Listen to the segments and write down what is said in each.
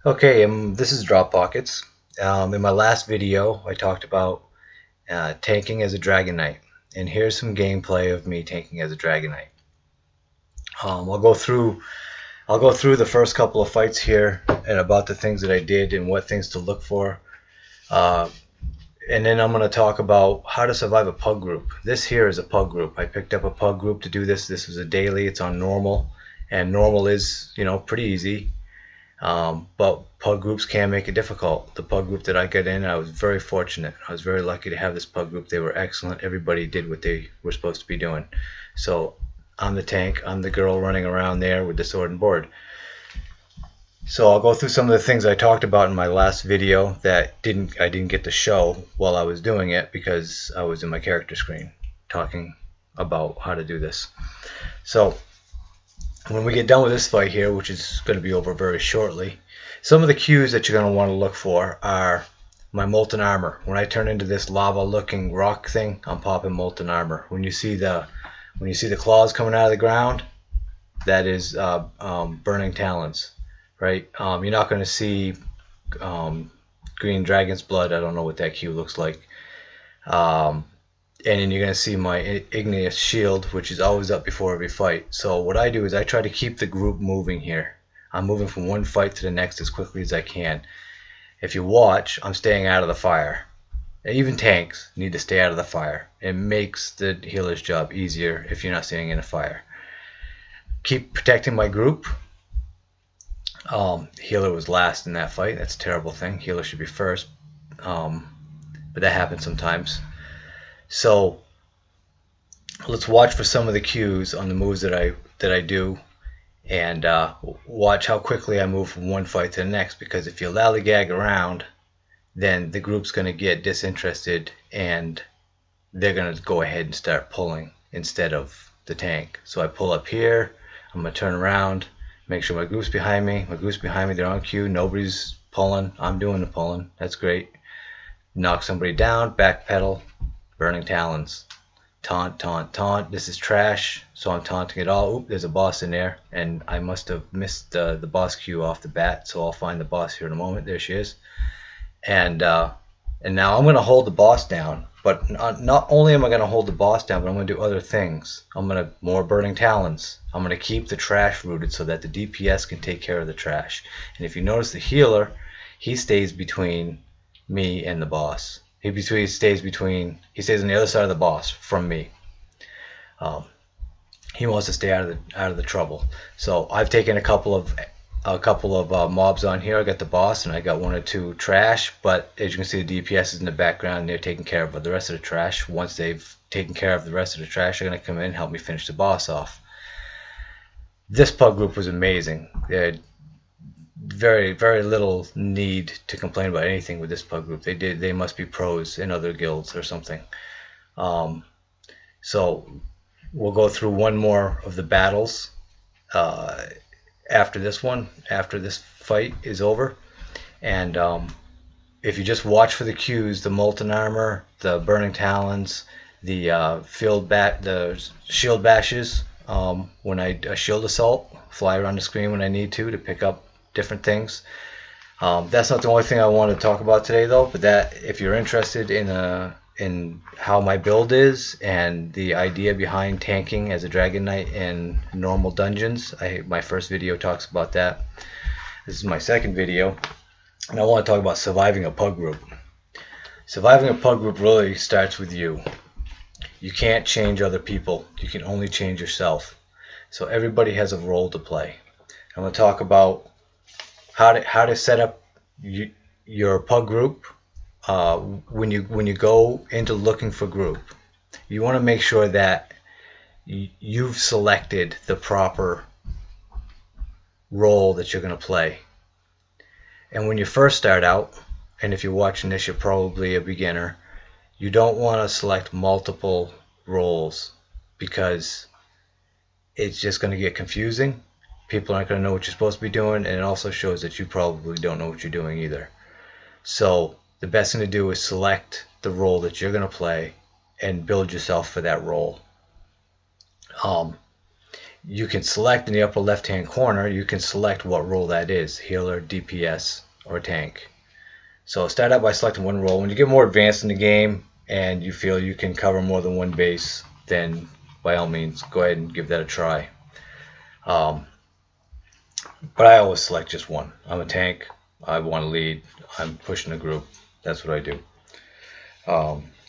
Okay, this is Drop Pockets. In my last video, I talked about tanking as a Dragon Knight, and here's some gameplay of me tanking as a Dragon Knight. I'll go through the first couple of fights here and about the things that I did and what things to look for, uh, and then I'm going to talk about how to survive a PUG group. This here is a PUG group. I picked up a PUG group to do this. This was a daily. It's on normal, and normal is pretty easy. But PUG groups can make it difficult. The PUG group that I got in, I was very fortunate. I was very lucky to have this PUG group. They were excellent. Everybody did what they were supposed to be doing. So I'm the tank. I'm the girl running around there with the sword and board. So I'll go through some of the things I talked about in my last video that I didn't get to show while I was doing it because I was in my character screen talking about how to do this. So when we get done with this fight here, which is going to be over very shortly, some of the cues that you're going to want to look for are my molten armor. When I turn into this lava-looking rock thing, I'm popping molten armor. When you see the claws coming out of the ground, that is burning talons, right? You're not going to see green dragon's blood. I don't know what that cue looks like. And then you're going to see my igneous shield, which is always up before every fight. So what I do is I try to keep the group moving here. I'm moving from one fight to the next as quickly as I can. If you watch, I'm staying out of the fire. Even tanks need to stay out of the fire. It makes the healer's job easier if you're not staying in a fire. Keep protecting my group. Healer was last in that fight. That's a terrible thing. Healer should be first. But that happens sometimes. So let's watch for some of the cues on the moves that I do, and watch how quickly I move from one fight to the next, because if you lollygag around, then the group's going to get disinterested and they're going to go ahead and start pulling instead of the tank. So I pull up here, I'm going to turn around, make sure my group's behind me. My group's behind me, they're on cue, nobody's pulling, I'm doing the pulling, that's great. Knock somebody down, backpedal, burning talons, taunt, taunt, taunt. This is trash, so I'm taunting it all. Oop, there's a boss in there, and I must have missed the boss cue off the bat, so I'll find the boss here in a moment. There she is. And now I'm going to hold the boss down, but not only am I going to hold the boss down, but I'm going to do other things. I'm going to more burning talons. I'm going to keep the trash rooted so that the DPS can take care of the trash. And if you notice, the healer, he stays between me and the boss. He stays on the other side of the boss from me. He wants to stay out of the trouble. So I've taken a couple of mobs on here. I got the boss and I got one or two trash, but as you can see, the DPS is in the background and they're taking care of the rest of the trash. Once they've taken care of the rest of the trash, they're going to come in and help me finish the boss off. This PUG group was amazing. They had very little need to complain about anything with this PUG group. They must be pros in other guilds or something. So we'll go through one more of the battles after this fight is over. And if you just watch for the cues, the molten armor, the burning talons, the shield bashes, when a shield assault, fly around the screen when I need to pick up different things. That's not the only thing I want to talk about today, though. But that, if you're interested in how my build is and the idea behind tanking as a Dragon Knight in normal dungeons, my first video talks about that. This is my second video, and I want to talk about surviving a PUG group. Surviving a PUG group really starts with you. You can't change other people. You can only change yourself. So everybody has a role to play. I'm going to talk about how to set up your PUG group. When you go into looking for group, you want to make sure that you've selected the proper role that you're going to play. And when you first start out, and if you're watching this, you're probably a beginner, you don't want to select multiple roles because it's just going to get confusing. People aren't going to know what you're supposed to be doing, and it also shows that you probably don't know what you're doing either. So the best thing to do is select the role that you're going to play and build yourself for that role. you can select in the upper left hand corner, you can select what role that is, healer, DPS, or tank. So start out by selecting one role. When you get more advanced in the game and you feel you can cover more than one base, then by all means go ahead and give that a try. But I always select just one. I'm a tank, I want to lead, I'm pushing the group, that's what I do.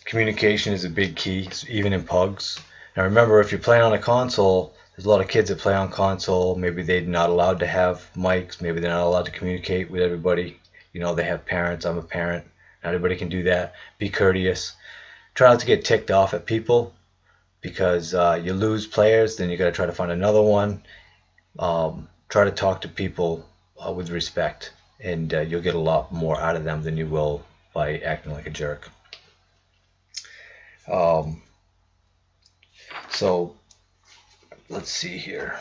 Communication is a big key, even in PUGs. Now remember, if you're playing on a console, there's a lot of kids that play on console. Maybe they're not allowed to have mics. Maybe they're not allowed to communicate with everybody. You know, they have parents. I'm a parent. Not everybody can do that. Be courteous. Try not to get ticked off at people, because you lose players, then you got to try to find another one. Try to talk to people with respect, and you'll get a lot more out of them than you will by acting like a jerk. So let's see here.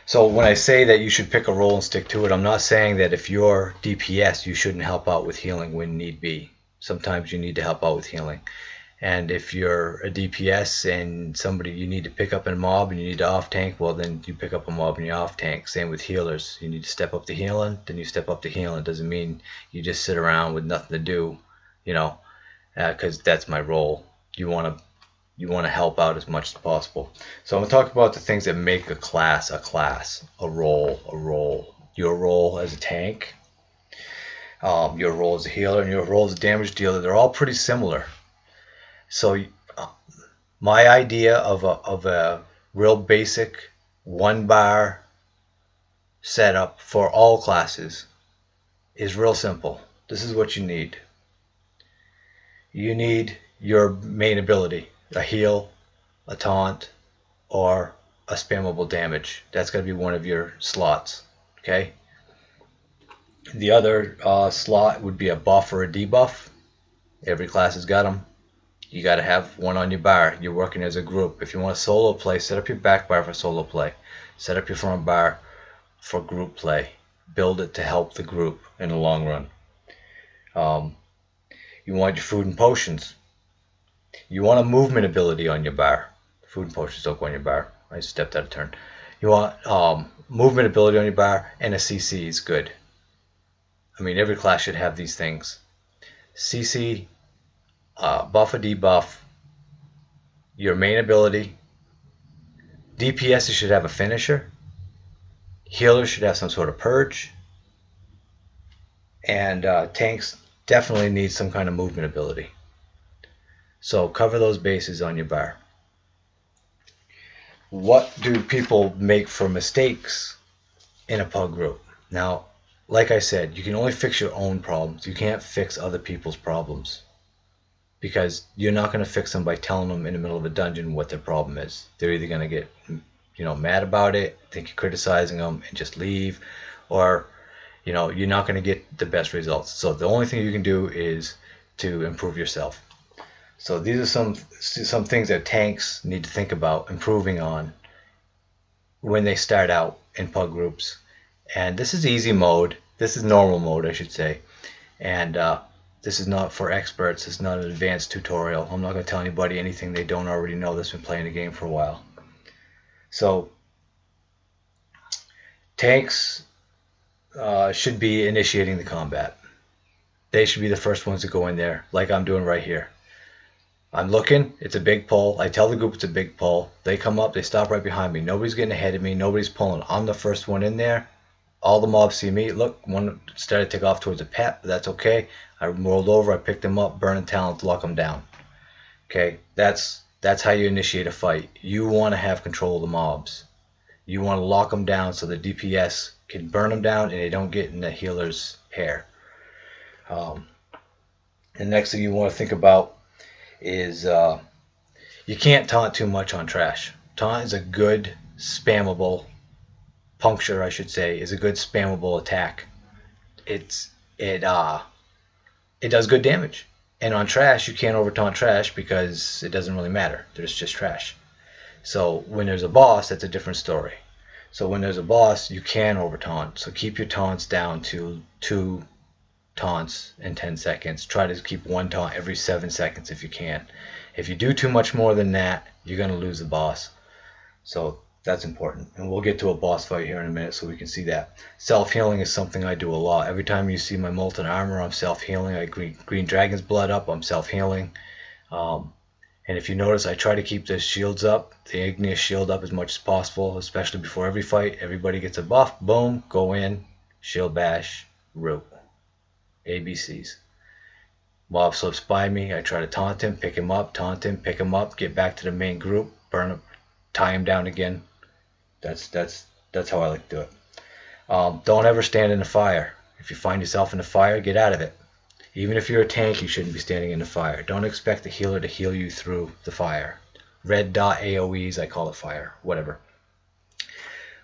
So when I say that you should pick a role and stick to it, I'm not saying that if you're DPS you shouldn't help out with healing when need be. Sometimes you need to help out with healing. And if you're a DPS and somebody you need to pick up a mob and you need to off tank, well then you pick up a mob and you off tank. Same with healers. You need to step up to healing, then you step up to healing. Doesn't mean you just sit around with nothing to do, you know, because that's my role. You want to help out as much as possible. So I'm going to talk about the things that make a class, a role. Your role as a tank, your role as a healer, and your role as a damage dealer. They're all pretty similar. So my idea of a real basic 1-bar setup for all classes is real simple. This is what you need. You need your main ability, a heal, a taunt, or a spammable damage. That's got to be one of your slots. Okay. The other slot would be a buff or a debuff. Every class has got them. You got to have one on your bar. You're working as a group. If you want to solo play, set up your back bar for solo play. Set up your front bar for group play. Build it to help the group in the long run. You want your food and potions. You want a movement ability on your bar. Food and potions don't go on your bar. I stepped out of turn. You want movement ability on your bar, and a CC is good. I mean, every class should have these things. CC, buff or debuff, your main ability. DPS should have a finisher. Healers should have some sort of purge. And tanks definitely need some kind of movement ability. So cover those bases on your bar. What do people make for mistakes in a PUG group? Now, like I said, you can only fix your own problems. You can't fix other people's problems, because you're not going to fix them by telling them in the middle of a dungeon what their problem is. They're either going to get, mad about it, think you're criticizing them, and just leave, or you're not going to get the best results. So the only thing you can do is to improve yourself. So these are some things that tanks need to think about improving on when they start out in PUG groups. And this is easy mode. This is normal mode, I should say. And this is not for experts. It's not an advanced tutorial. I'm not going to tell anybody anything they don't already know that's been playing the game for a while. So tanks should be initiating the combat. They should be the first ones to go in there, like I'm doing right here. I'm looking, it's a big pull. I tell the group it's a big pull. They come up, they stop right behind me. Nobody's getting ahead of me, nobody's pulling. I'm the first one in there. All the mobs see me. Look, one started to take off towards a pet, but that's okay. I rolled over, I picked them up, burning talent, lock them down. Okay, that's how you initiate a fight. You want to have control of the mobs. You want to lock them down so the DPS can burn them down and they don't get in the healer's hair. The next thing you want to think about is you can't taunt too much on trash. Taunt is a good spammable, puncture I should say, is a good spammable attack. It does good damage. And on trash you can't over taunt trash because it doesn't really matter. There's just trash. So when there's a boss, that's a different story. So when there's a boss, you can over taunt. So keep your taunts down to 2 taunts in 10 seconds. Try to keep 1 taunt every 7 seconds if you can. If you do too much more than that, you're going to lose the boss. So that's important. And we'll get to a boss fight here in a minute so we can see that. Self-healing is something I do a lot. Every time you see my molten armor, I'm self-healing. I green dragon's blood up, I'm self-healing. And if you notice, I try to keep the shields up, the igneous shield up as much as possible, especially before every fight. Everybody gets a buff, boom, go in, shield bash, root. ABCs. Mob slips by me, I try to taunt him, pick him up, pick him up, get back to the main group, burn him, tie him down again. That's how I like to do it. Don't ever stand in the fire. If you find yourself in the fire, get out of it. Even if you're a tank, you shouldn't be standing in the fire. Don't expect the healer to heal you through the fire. Red dot AoEs, I call it fire, whatever.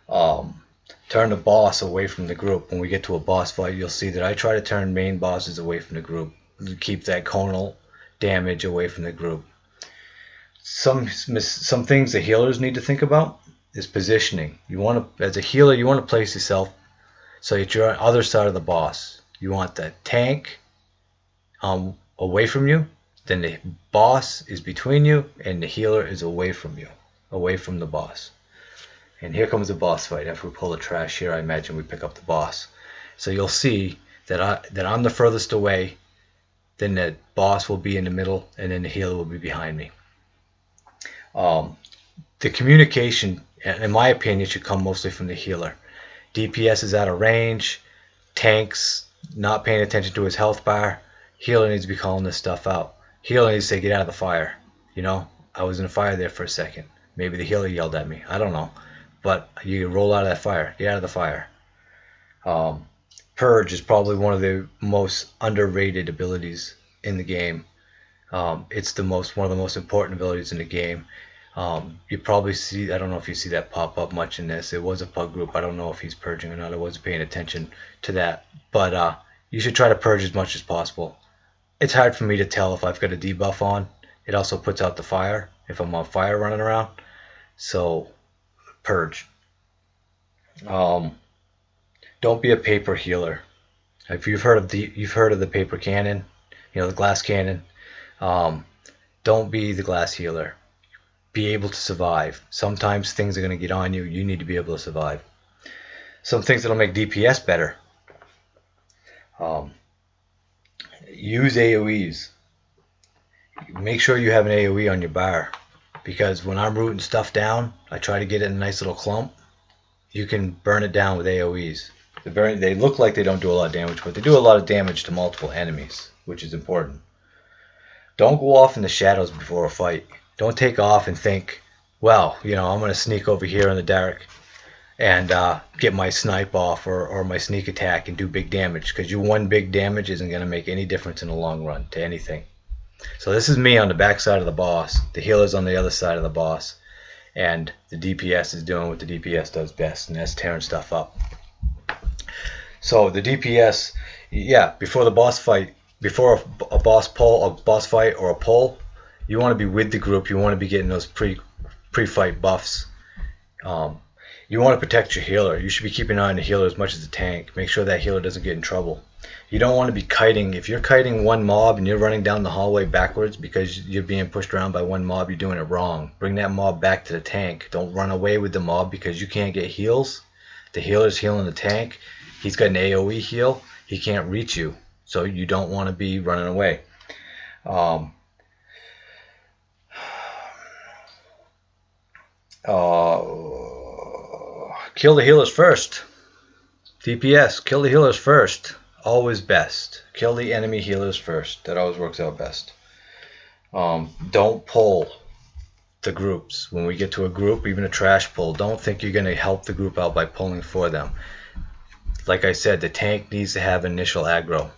Turn the boss away from the group. When we get to a boss fight, you'll see that I try to turn main bosses away from the group. Keep that conal damage away from the group. Some things the healers need to think about is positioning. You want to, as a healer, you want to place yourself so that you're on the other side of the boss. You want the tank away from you, then the boss is between you, and the healer is away from you, away from the boss. And here comes the boss fight. After we pull the trash here, I imagine we pick up the boss. So you'll see that I'm the furthest away, then the boss will be in the middle, and then the healer will be behind me. The communication, in my opinion, should come mostly from the healer. DPS is out of range, tanks not paying attention to his health bar, healer needs to be calling this stuff out. Healer needs to say, get out of the fire. You know, I was in a fire there for a second. Maybe the healer yelled at me. I don't know. But you roll out of that fire. Get out of the fire. Purge is probably one of the most underrated abilities in the game. It's one of the most important abilities in the game. You probably see, I don't know if you see that pop up much in this. It was a PUG group. I don't know if he's purging or not. I wasn't paying attention to that. But you should try to purge as much as possible. It's hard for me to tell if I've got a debuff on. It also puts out the fire if I'm on fire running around. So purge. Don't be a paper healer. If you've heard of the paper cannon, you know, the glass cannon. Don't be the glass healer. Be able to survive. Sometimes things are going to get on you. You need to be able to survive. Some things that'll make DPS better. Use AoEs. Make sure you have an AoE on your bar, because when I'm rooting stuff down, I try to get it in a nice little clump. You can burn it down with AoEs. They look like they don't do a lot of damage, but they do a lot of damage to multiple enemies, which is important. Don't go off in the shadows before a fight. Don't take off and think, well, you know, I'm going to sneak over here in the dark and get my snipe off or my sneak attack and do big damage, because your one big damage isn't going to make any difference in the long run to anything. So this is me on the back side of the boss. The healer's on the other side of the boss. And the DPS is doing what the DPS does best, and that's tearing stuff up. So the DPS, yeah, before the boss fight, before a boss fight or a pull, you want to be with the group. You want to be getting those pre-fight buffs. You want to protect your healer. You should be keeping an eye on the healer as much as the tank. Make sure that healer doesn't get in trouble. You don't want to be kiting. If you're kiting one mob and you're running down the hallway backwards because you're being pushed around by one mob, you're doing it wrong. Bring that mob back to the tank. Don't run away with the mob because you can't get heals. The healer's healing the tank. He's got an AoE heal. He can't reach you. So you don't want to be running away. Kill the healers first. DPS, kill the healers first. Always best. Kill the enemy healers first. That always works out best. Don't pull the groups. When we get to a group, even a trash pull, don't think you're going to help the group out by pulling for them. Like I said, the tank needs to have initial aggro.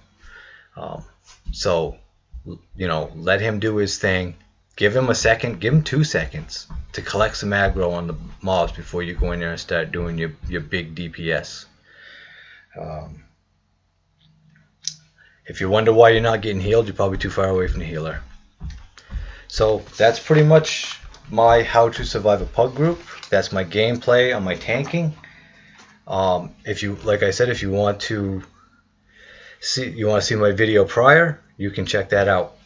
So, you know, let him do his thing. Give him a second, give him 2 seconds to collect some aggro on the mobs before you go in there and start doing your big DPS. If you wonder why you're not getting healed, you're probably too far away from the healer. So that's pretty much my how to survive a PUG group. That's my gameplay on my tanking. If you, like I said, if you want to see my video prior, you can check that out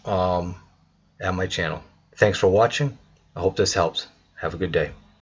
at my channel. Thanks for watching. I hope this helps. Have a good day.